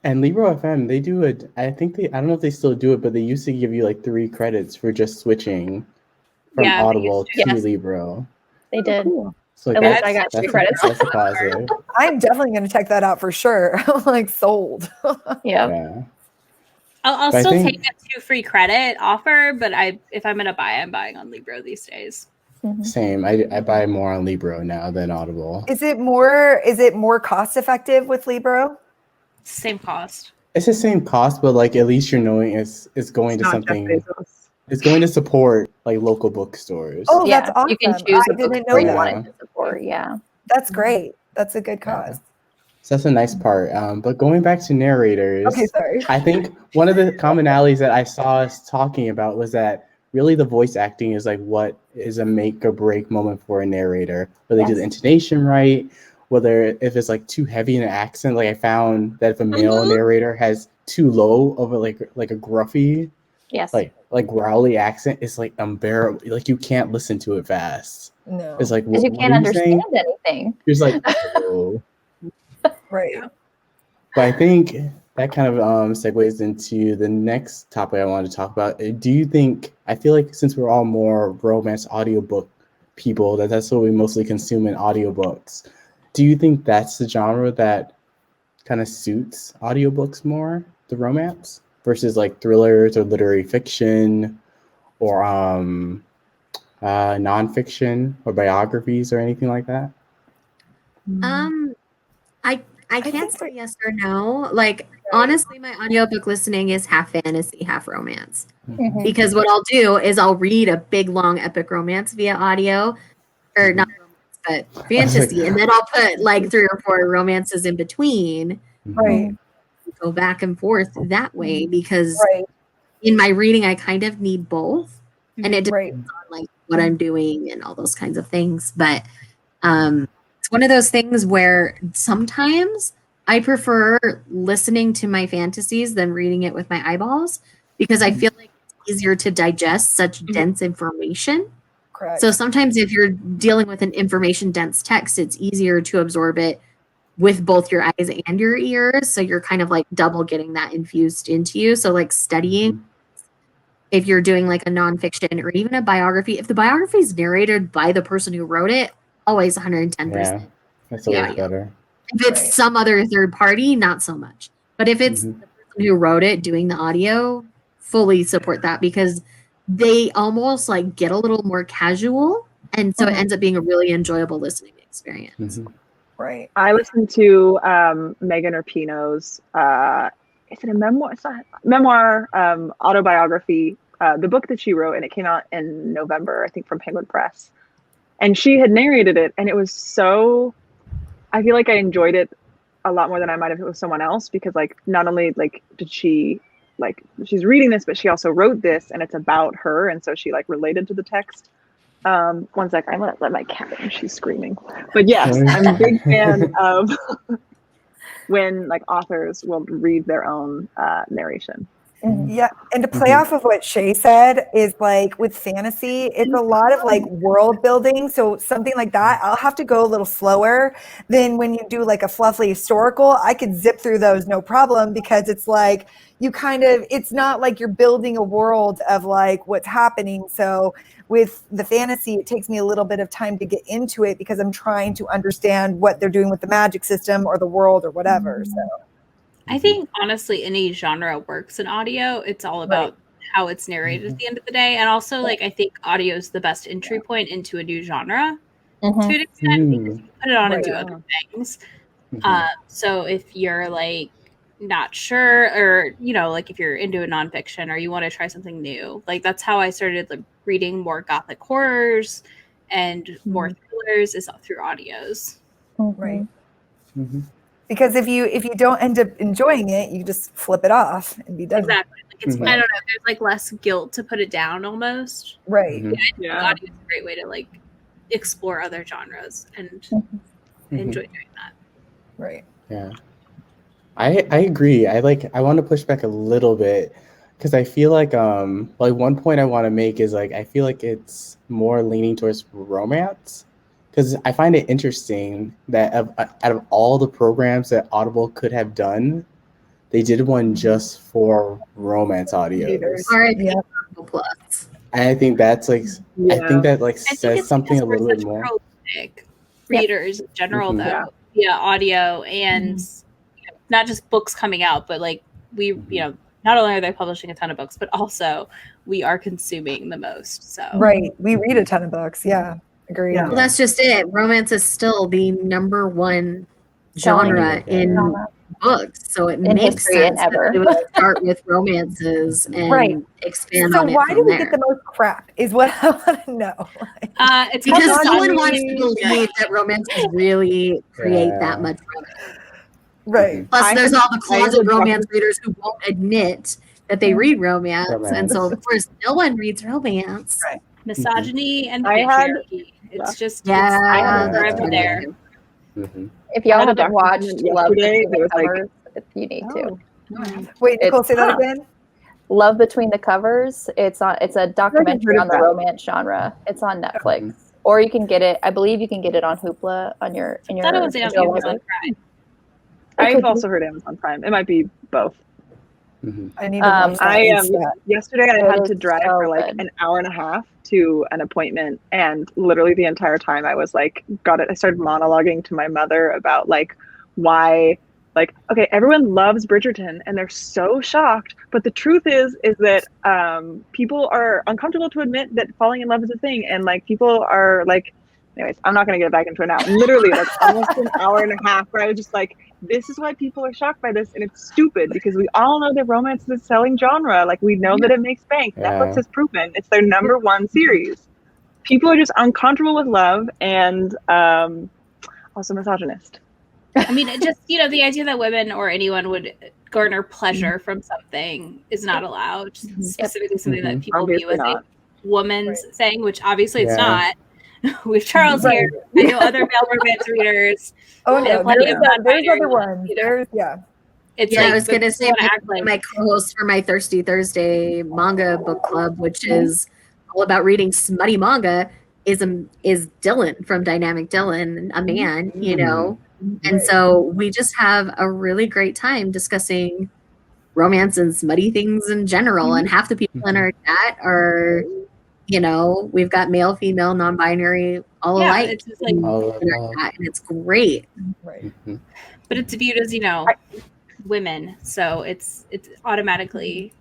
And Libro FM, they do it. I don't know if they still do it, but they used to give you like 3 credits for just switching from Audible to Libro. They did. So At least I got 3 credits. That's a positive. I'm definitely going to check that out for sure. I'm like sold. Yeah. I'll still take that 2 free credit offer, but if I'm gonna buy, I'm buying on Libro these days. Same. I buy more on Libro now than Audible. Is it more cost effective with Libro? Same cost. It's the same cost, but like at least you're knowing it's going to something. It's going to support like local bookstores. Oh, that's awesome. You can choose I didn't know you that. wanted to support. Yeah. That's great. That's a good cause. So that's a nice part. But going back to narrators, Okay, sorry. I think one of the commonalities that I saw us talking about was that really the voice acting is like what is a make or break moment for a narrator. Whether they do the intonation right, whether if it's like too heavy in an accent. Like I found that if a male narrator has too low of like a gruffy, like growly accent, it's like unbearable. Like you can't listen to it fast. No, it's like because you can't understand anything. You're just like, oh. Right. But I think that kind of segues into the next topic I wanted to talk about. Do you think, I feel like since we're all more romance audiobook people, that's what we mostly consume in audiobooks. Do you think that's the genre that kind of suits audiobooks more, the romance, versus like thrillers or literary fiction or nonfiction or biographies or anything like that? I can't say yes or no. Like honestly, my audiobook listening is half fantasy, half romance. Because what I'll do is I'll read a big long epic romance via audio, or not romance, but fantasy, and then I'll put like 3 or 4 romances in between. Right. Go back and forth that way because in my reading I kind of need both, and it depends on like what I'm doing and all those kinds of things. But it's one of those things where sometimes I prefer listening to my fantasies than reading it with my eyeballs because I feel like it's easier to digest such dense information. Correct. So sometimes if you're dealing with an information dense text, it's easier to absorb it with both your eyes and your ears. So you're kind of like double getting that infused into you. So like studying, if you're doing like a nonfiction or even a biography, if the biography is narrated by the person who wrote it, always 110%. Yeah, that's always better. If it's some other third party, not so much. But if it's the person who wrote it doing the audio, fully support that because they almost like get a little more casual, and so it ends up being a really enjoyable listening experience. Right. I listened to Megan Rapinoe's is it a memoir? It's not memoir, autobiography, the book that she wrote, and it came out in November, I think, from Penguin Press. And she had narrated it, and it was so, I feel like I enjoyed it a lot more than I might have if it was someone else, because like not only like did she like she's reading this, but she also wrote this, and it's about her, and so she like related to the text. One sec, I'm gonna let my cat in, she's screaming. But yes, I'm a big fan of when like authors will read their own narration. Yeah, and to play off of what Shae said is like with fantasy, it's a lot of like world building. So something like that, I'll have to go a little slower than when you do like a fluffy historical. I could zip through those no problem because it's like you kind of, it's not like you're building a world of like what's happening. So with the fantasy, it takes me a little bit of time to get into it because I'm trying to understand what they're doing with the magic system or the world or whatever. So I think honestly any genre works in audio. It's all about how it's narrated at the end of the day. And also like I think audio is the best entry point into a new genre to an extent because you can put it on and do other things. So if you're like not sure, or you know, like if you're into a nonfiction or you want to try something new, like that's how I started like reading more gothic horrors and more thrillers is through audios. Right. Because if you don't end up enjoying it, you just flip it off and be done. Exactly. Like it's I don't know, there's like less guilt to put it down almost. Right. Yeah, audio is a great way to like explore other genres and enjoy doing that. Right. Yeah. I agree. I want to push back a little bit because I feel like one point I want to make is like I feel like it's more leaning towards romance. Because I find it interesting that out of all the programs that Audible could have done, they did one just for romance audios. Audible Plus. And I think that's like, I think that like says something a little bit more. Readers in general, though, via audio and you know, not just books coming out, but like we, you know, not only are they publishing a ton of books, but also we are consuming the most. So we read a ton of books. Yeah. Agreed. Well, that's just it. Romance is still the number one genre in books, so it makes sense that they would start with romances and expand on it. So why do we get the most crap? Is what I want to know. It's because someone wants to believe that romances really create that much romance. Right. Plus, there's all the closet romance readers who won't admit that they read romance, and so of course, no one reads romance. Right. Misogyny and patriarchy. It's just they're there. If y'all haven't watched Love Between the Covers, you need to. Wait, Nicole, say that again. Love Between the Covers. It's a documentary on the romance genre. It's on Netflix, or you can get it. I believe you can get it on Hoopla on your. I thought it was on Amazon Prime. I've also heard Amazon Prime. It might be both. I need to watch that. Yesterday I had to drive for like an hour and a half to an appointment, and literally the entire time I was like, I started monologuing to my mother about like why, like, okay, everyone loves Bridgerton and they're so shocked, but the truth is that people are uncomfortable to admit that falling in love is a thing, and like people are like, anyways, I'm not gonna get back into it now. Literally like almost an hour and a half where I was just like, this is why people are shocked by this, and it's stupid because we all know that romance is a selling genre. Like we know that it makes bank. Netflix has proven it's their number one series. People are just uncomfortable with love and also misogynist. I mean, it just, you know, the idea that women or anyone would garner pleasure from something is not allowed. Specifically something that people view as a woman's thing, which obviously it's not. We have Charles here. I know other male romance readers. Oh no, there's other ones. It's I was gonna say my co-host for my Thirsty Thursday manga book club, which is all about reading smutty manga, is Dylan from Dynamic Dylan, a man, you know. And so we just have a really great time discussing romance and smutty things in general. And half the people in our chat are, you know, we've got male, female, non-binary, all alike. It's just like, and it's great. Right. But it's viewed as, you know, women, so it's automatically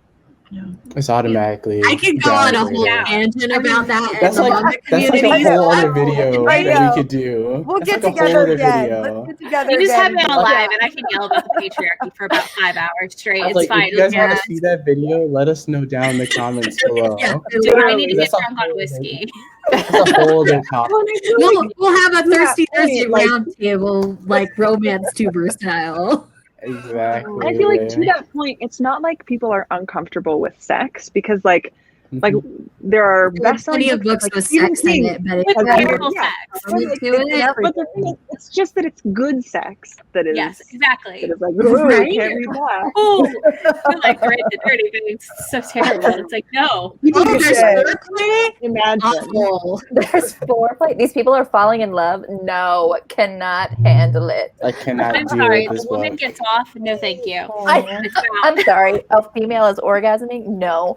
It's automatically. I could go on a whole downgraded. tangent about that. That's and the like manga that's like community. a whole other video I that know. we could do. We'll That's get like a whole together other again. video. Let's get together You just again have me and on do live that. and I can yell about the patriarchy for about 5 hours straight. I was It's like, fine. if you guys want Yeah. to see that video, let us know down in the comments below. Yeah, Do I need to That's get a drunk on whole whiskey? That's a whole other topic. We'll have a Thirsty Yeah, Thursday like- round table, like romance tuber style. Exactly. I feel like to that point, it's not like people are uncomfortable with sex because like there are There are best-selling plenty of books like with Stephen sex in King it, but With it's beautiful yeah. sex. to it. But the thing is, it's just that it's good sex that is Yes, exactly. that is like, oh, Right? can't read that. Oh, you're like right, the dirty thing. It's so terrible. It's like, no. Oh, there's Shit. foreplay? Imagine. Awful. There's foreplay. These people are falling in love. No, cannot handle it. I cannot I'm deal sorry. with The this woman book. gets off. No, thank you. It's out. I'm sorry. A female is orgasming? No.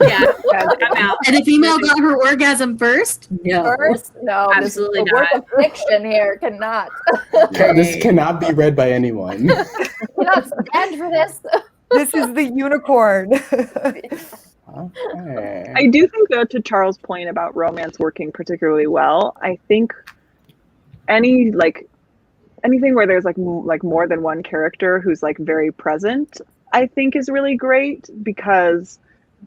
Yeah, I'm out. And a female got her orgasm first? No. First, no. Absolutely this is a work not. of fiction here. Cannot. This cannot be read by anyone. Cannot stand for this. This is the unicorn. Okay. I do think though, to Charles' point about romance working particularly well, I think anything where there's like more than one character who's like very present, I think is really great because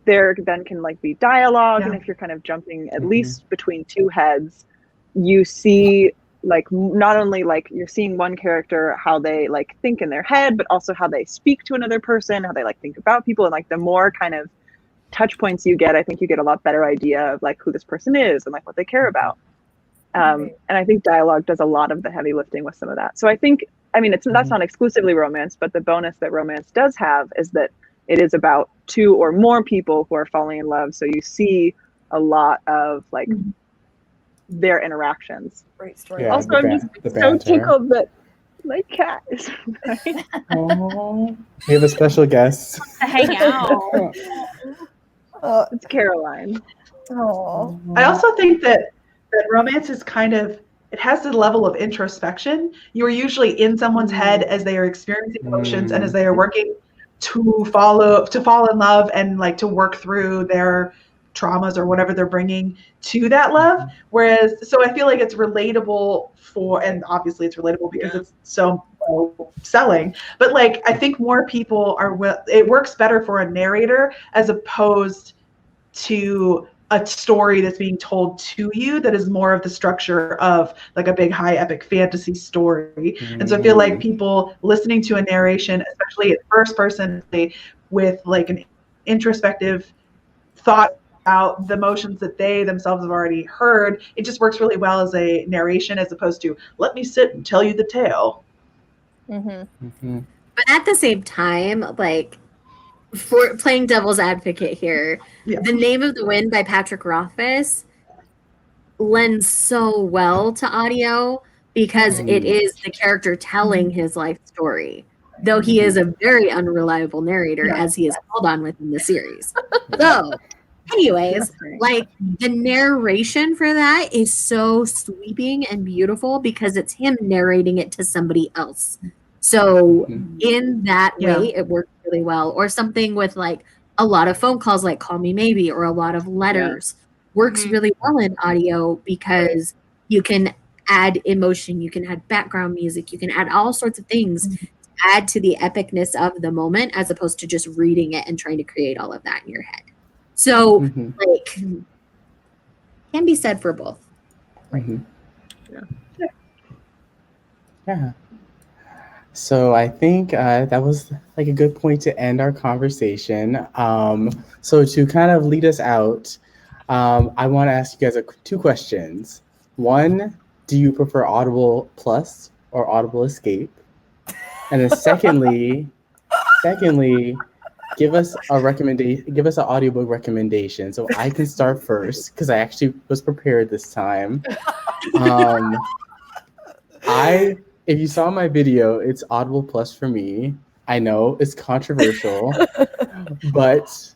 there then can like be dialogue, and if you're kind of jumping at least between two heads, you see like not only like you're seeing one character how they like think in their head, but also how they speak to another person, how they like think about people, and like the more kind of touch points you get, I think you get a lot better idea of like who this person is and like what they care about. And I think dialogue does a lot of the heavy lifting with some of that. So I think, I mean, that's not exclusively romance, but the bonus that romance does have is that it is about two or more people who are falling in love. So you see a lot of like their interactions. Great story. Yeah, Also, the I'm ban- just the so banter. tickled that my cat is right. Aw. We have a special guest. To hang out. It's Caroline. Oh, I also think that romance is kind of, it has the level of introspection. You are usually in someone's head as they are experiencing emotions and as they are working to fall in love and like to work through their traumas or whatever they're bringing to that love. Whereas, so I feel like it's relatable and obviously it's relatable because it's so selling, but like I think more people it works better for a narrator as opposed to a story that's being told to you that is more of the structure of like a big high epic fantasy story. And so I feel like people listening to a narration, especially at first person with like an introspective thought about the emotions that they themselves have already heard, it just works really well as a narration as opposed to let me sit and tell you the tale. But at the same time, like for playing devil's advocate here, The Name of the Wind by Patrick Rothfuss lends so well to audio because it is the character telling his life story, though he is a very unreliable narrator as he is called on within the series. So anyways, like the narration for that is so sweeping and beautiful because it's him narrating it to somebody else. So in that way, it works really well. Or something with like a lot of phone calls like Call Me Maybe or a lot of letters works really well in audio because you can add emotion, you can add background music, you can add all sorts of things to add to the epicness of the moment as opposed to just reading it and trying to create all of that in your head. So like can be said for both. Yeah. So I think that was like a good point to end our conversation. So to kind of lead us out, I want to ask you guys two questions. One, do you prefer Audible Plus or Audible Escape? And then secondly, give us a recommendation. Give us an audiobook recommendation. So I can start first because I actually was prepared this time. If you saw my video, it's Audible Plus for me. I know it's controversial, but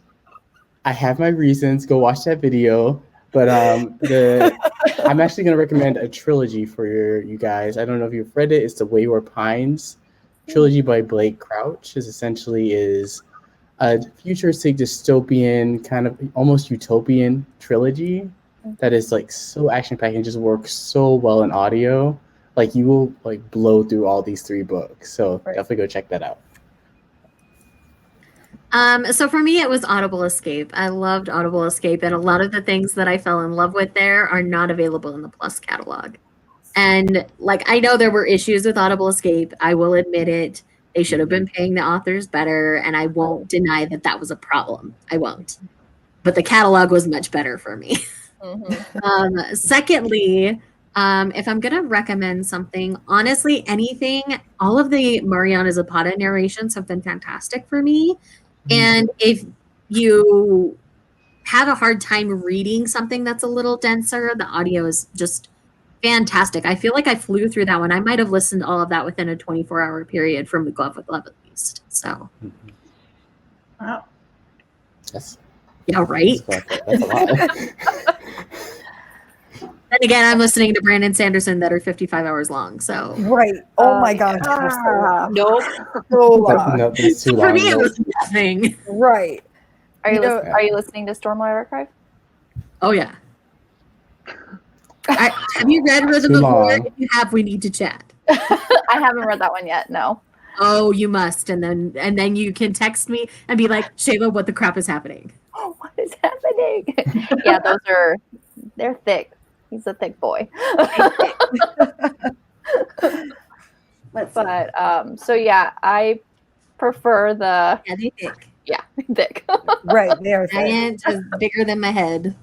I have my reasons. Go watch that video. But I'm actually going to recommend a trilogy for you guys. I don't know if you've read it. It's the Wayward Pines trilogy by Blake Crouch. Is a futuristic dystopian kind of almost utopian trilogy that is like so action-packed and just works so well in audio. Like you will like blow through all these 3 books. So definitely go check that out. So for me, it was Audible Escape. I loved Audible Escape, and a lot of the things that I fell in love with there are not available in the Plus catalog. And like, I know there were issues with Audible Escape. I will admit it. They should have been paying the authors better, and I won't deny that that was a problem. I won't. But the catalog was much better for me. Secondly, if I'm going to recommend something, honestly, anything, all of the Mariana Zapata narrations have been fantastic for me. And if you have a hard time reading something that's a little denser, the audio is just fantastic. I feel like I flew through that one. I might have listened to all of that within a 24-hour period from The Glove with Love, at least. So, Wow. Yes. Yeah, right? That's a lot. And again, I'm listening to Brandon Sanderson that are 55 hours long. So Right. Oh my gosh. they're so long. Nope. So long. No, that's too for long. me, it no. was nothing. Right. Are you, You know- are you listening to Stormlight Archive? Oh, yeah. Have you read Rhythm Too of War? long. If you have, we need to chat. I haven't read that one yet. No. Oh, you must. And then you can text me and be like, Shayla, what the crap is happening? Oh, what is happening? Yeah, they're thick. He's a thick boy. But so yeah, I prefer the Yeah, they thick. thick. Right. They are thick. Giant is bigger than my head.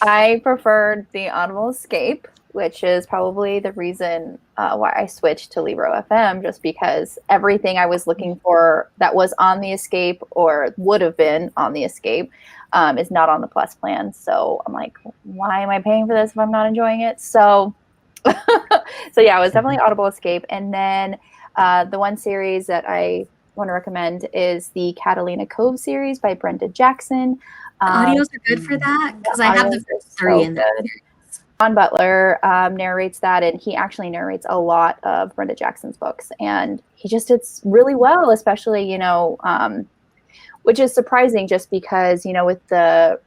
I preferred the Audible Escape, which is probably the reason why I switched to Libro FM, just because everything I was looking for that was on the Escape or would have been on the Escape is not on the Plus plan. So I'm like, why am I paying for this if I'm not enjoying it? So, so yeah, it was definitely Audible Escape. And then the one series that I want to recommend is the Catalina Cove series by Brenda Jackson. Audios are good for that because I have the first 3 in there. John Butler narrates that, and he actually narrates a lot of Brenda Jackson's books, and he just did really well, especially, which is surprising just because, with the,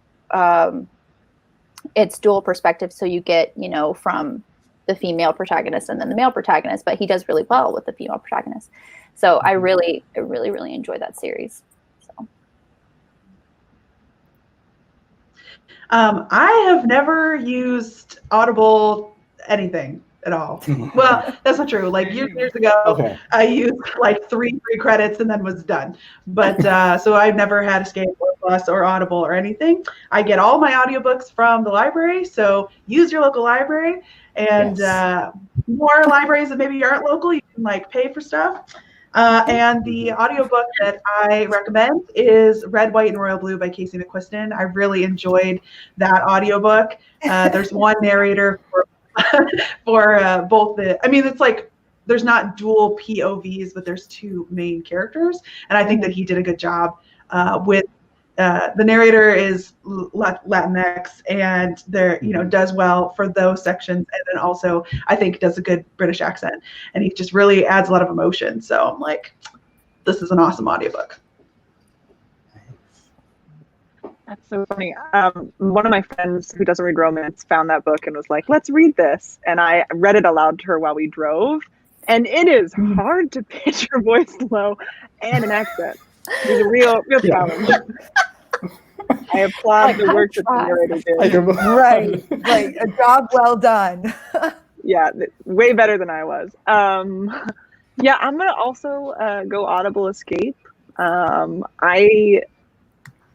it's dual perspective. So you get, from the female protagonist and then the male protagonist, but he does really well with the female protagonist. So I really enjoy that series. So. I have never used Audible anything at all. Well, that's not true. Like years ago, I used like 3 free credits and then was done. But so I've never had Escape or Plus or Audible or anything. I get all my audiobooks from the library. So use your local library, and more libraries that maybe aren't local, you can like pay for stuff. And the audiobook that I recommend is Red, White, and Royal Blue by Casey McQuiston. I really enjoyed that audiobook. There's one narrator for both it's like there's not dual POVs, but there's 2 main characters. And I think that he did a good job with the narrator is Latinx, and there does well for those sections, and then also I think does a good British accent, and he just really adds a lot of emotion. So I'm like, this is an awesome audiobook. That's so funny. One of my friends who doesn't read romance found that book and was like, let's read this. And I read it aloud to her while we drove. And it is hard to pitch your voice low and an accent. It's a real challenge. I applaud the work that the narrator did. Right. Like a job well done. Yeah, way better than I was. Yeah, I'm going to also go Audible Escape. I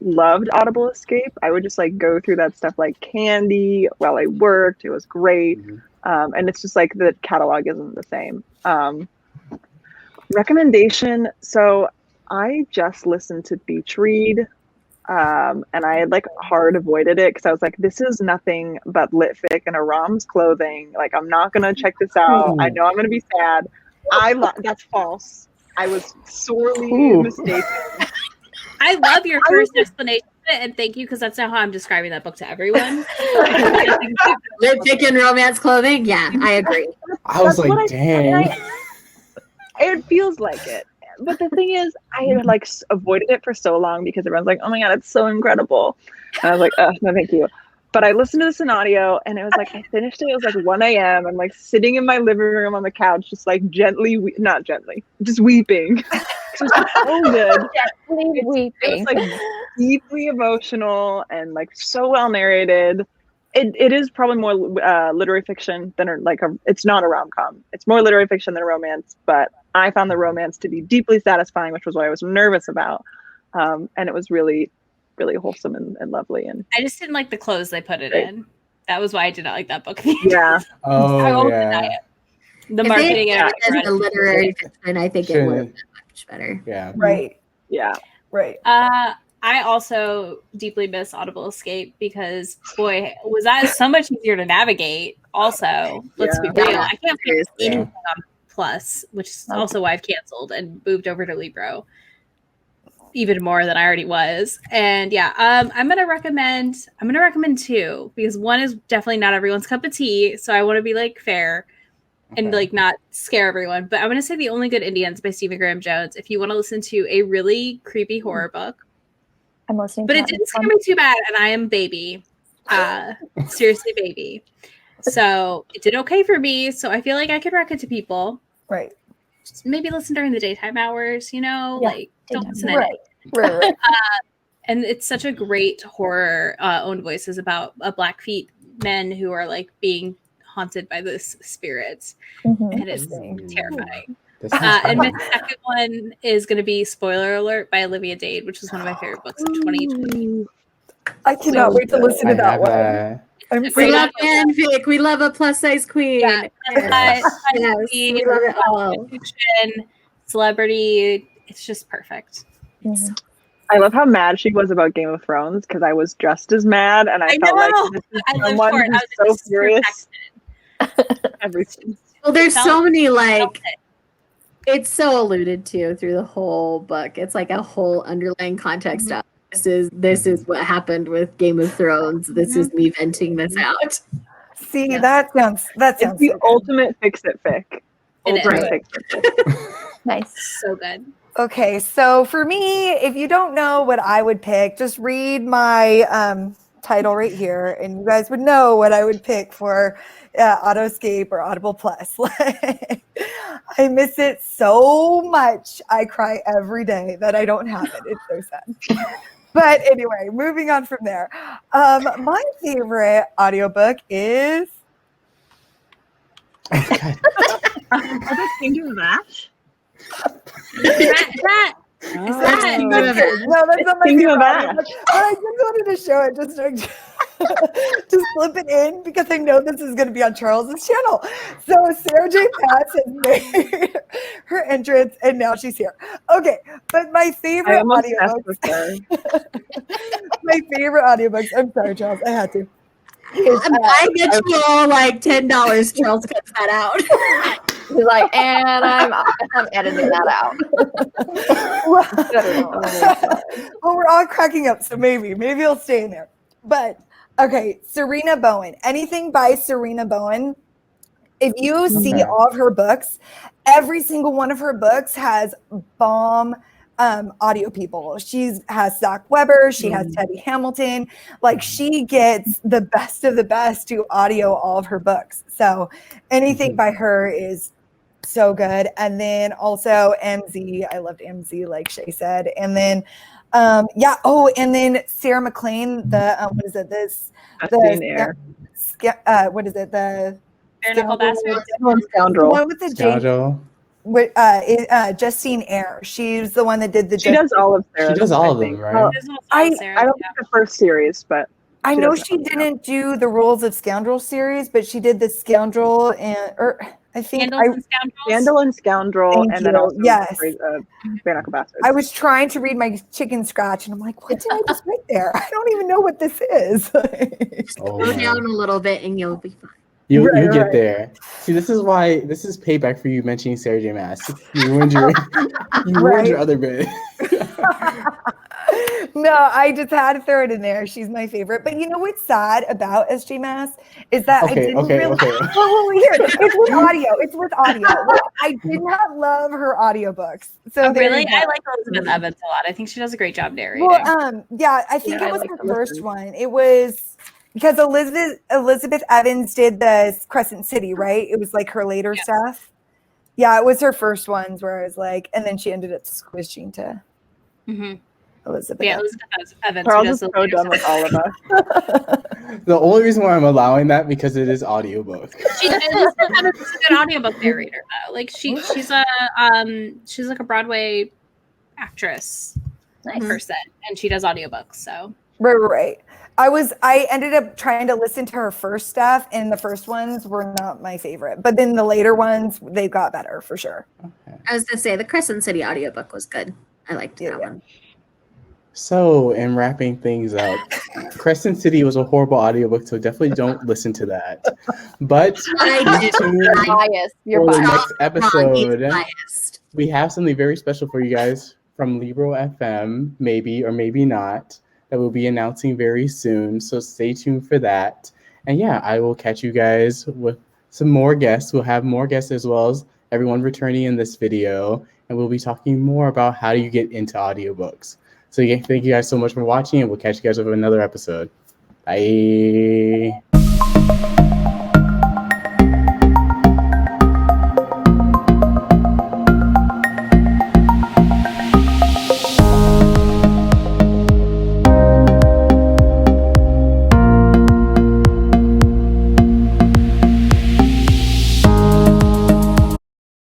loved Audible Escape. I would just like go through that stuff like candy while I worked. It was great. And it's just like the catalog isn't the same. Recommendation. So I just listened to Beach Read. And I had like hard avoided it because I was like, this is nothing but lit fic in a rom's clothing. Like, I'm not going to check this out. I know I'm going to be sad. That's false. I was sorely mistaken. I love your first explanation of it, and thank you, because that's not how I'm describing that book to everyone. Lit fic in romance clothing? Yeah, I agree. I was like, dang. It feels like it. but the thing is, I had like avoided it for so long because everyone's like, "Oh my god, it's so incredible," and I was like, "Oh no, thank you." But I listened to this in audio, and it was like I finished it. It was like 1 a.m. I'm like sitting in my living room on the couch, just like not gently, just weeping. It was so good. Gently weeping. It was like deeply emotional and like so well narrated. It is probably more literary fiction than it's not a rom-com. It's more literary fiction than a romance, but I found the romance to be deeply satisfying, which was what I was nervous about. And it was really, really wholesome and lovely. And I just didn't like the clothes they put it Right. in. That was why I did not like that book. yeah, I Oh won't yeah. deny it. The If marketing they and had everything. it as a literary fiction, I think it would have Shouldn't- been much better. Yeah. Right. yeah. Right. I also deeply miss Audible Escape because boy, was that so much easier to navigate. Also, let's be Yeah. real. Yeah, I can't find seriously. anything on Plus, which is also why I've canceled and moved over to Libro. Even more than I already was. And yeah, I'm gonna recommend two because one is definitely not everyone's cup of tea. So I want to be like fair and Okay. like not scare everyone. But I'm gonna say The Only Good Indians by Stephen Graham Jones. If you want to listen to a really creepy horror book. I'm listening. But to it that didn't next scare one. me too bad, and I am baby. Seriously, baby. So it did okay for me. So I feel like I could rec it to people. Right. Just maybe listen during the daytime hours, Yeah, like don't daytime. listen at Right. night. Right. And it's such a great horror owned voices about Blackfeet men who are like being haunted by this spirits. Mhm. And it's Interesting. terrifying. This sounds And my fun. second one is going to be Spoiler Alert by Olivia Dade, which is one of my favorite books of 2020. I cannot wait to listen I to that have one. that. I'm We so Great We love audio. fanfic. We love a plus size queen. Yeah. Yes, we love it all. Fiction, celebrity, it's just perfect. Mhm. I love how mad she was about Game of Thrones because I was just as mad, and I felt like know! this is I lived someone for it. I who's was so just furious. Everything. Well, there's Felt- so many felt like it. it's so alluded to through the whole book. It's like a whole underlying context of this is what happened with Game of Thrones. This is me venting this out. See, Yeah. that sounds It's so the good. ultimate fix-it fic. It is. Ultimate Right. fix-it. Nice. So good. Okay, so for me, if you don't know what I would pick, just read my title right here, and you guys would know what I would pick for Autoscape or Audible Plus. I miss it so much. I cry every day that I don't have it. It's so sad. But anyway, moving on from there. My favorite audiobook is Kingdom of Ash? That That's Kingdom of Ash. no, that's not my Kingdom favorite of Ash. audiobook, but I just wanted to show it just slip it in because I know this is going to be on Charles's channel. So Sarah J. Patz has made her entrance, and now she's here. Okay, but my I favorite almost messed with audiobooks. her. My favorite audiobooks. I'm sorry, Charles. I had to. Is, I get you all like $10. Charles cuts that out. He's like, and I'm editing that out. well, we're all cracking up, so maybe it'll stay in there. But okay, Serena Bowen. Anything by Serena Bowen. If you see Okay. all of her books, every single one of her books has bomb audio people. She has Zach Weber. She has Teddy Hamilton. Like she gets the best of the best to audio all of her books. So anything by her is so good. And then also MZ. I loved MZ, like Shae said. And then and then Sarah McLean, the what is it? Justine Eyre. What is it? The Bare Knuckle Bastard. the Scoundrel. one with the J. Scoundrel. Justine Eyre. She's the one that did the. She does all of Sarah's. She does all of I them, think. right? Well, I I don't think the first series, but I she know does she all of them. didn't do the Rules of Scoundrel series, but she did the Scoundrel I think Candles and Scoundrels. Scandal and Scoundrel, Thank and then you. also Yes. Bare Knuckle Bastards. I was trying to read my chicken scratch, and I'm like, what did I just write there? I don't even know what this is. Oh, Go man. down a little bit and you'll be fine. You Right, get right. there. See, this is payback for you mentioning Sarah J. Maas. You ruined your Right. other bit. No, I just had to throw it in there. She's my favorite. But you know what's sad about SJ Mass is that I didn't really. Well, here, it's with audio. It's with audio. Like, I did not love her audiobooks. So Oh, there really? you go. I like Elizabeth Evans a lot. I think she does a great job narrating. Well, yeah, I think Yeah, it was I like her to first listen. one. It was because Elizabeth Evans did the Crescent City, right? It was like her later stuff. Yeah, it was her first ones where I was like, and then she ended up switching to Elizabeth. Yeah, Evans. Elizabeth Evans. Who Charles does is the so later done with stuff. all of us. The only reason why I'm allowing that because it is audiobook. Elizabeth Evans is a good audiobook narrator though. Like she's like a Broadway actress person, and she does audiobooks. So Right. I ended up trying to listen to her first stuff, and the first ones were not my favorite. But then the later ones, they got better for sure. I was gonna say the Crescent City audiobook was good. I liked that one. So, in wrapping things up, Crescent City was a horrible audiobook, so definitely don't listen to that. But stay tuned You're for the biased. next episode. Biased. We have something very special for you guys from Libro FM, maybe or maybe not, that we'll be announcing very soon. So stay tuned for that. And yeah, I will catch you guys with some more guests. We'll have more guests as well as everyone returning in this video. And we'll be talking more about how you get into audiobooks. So thank you guys so much for watching, and we'll catch you guys with another episode. Bye.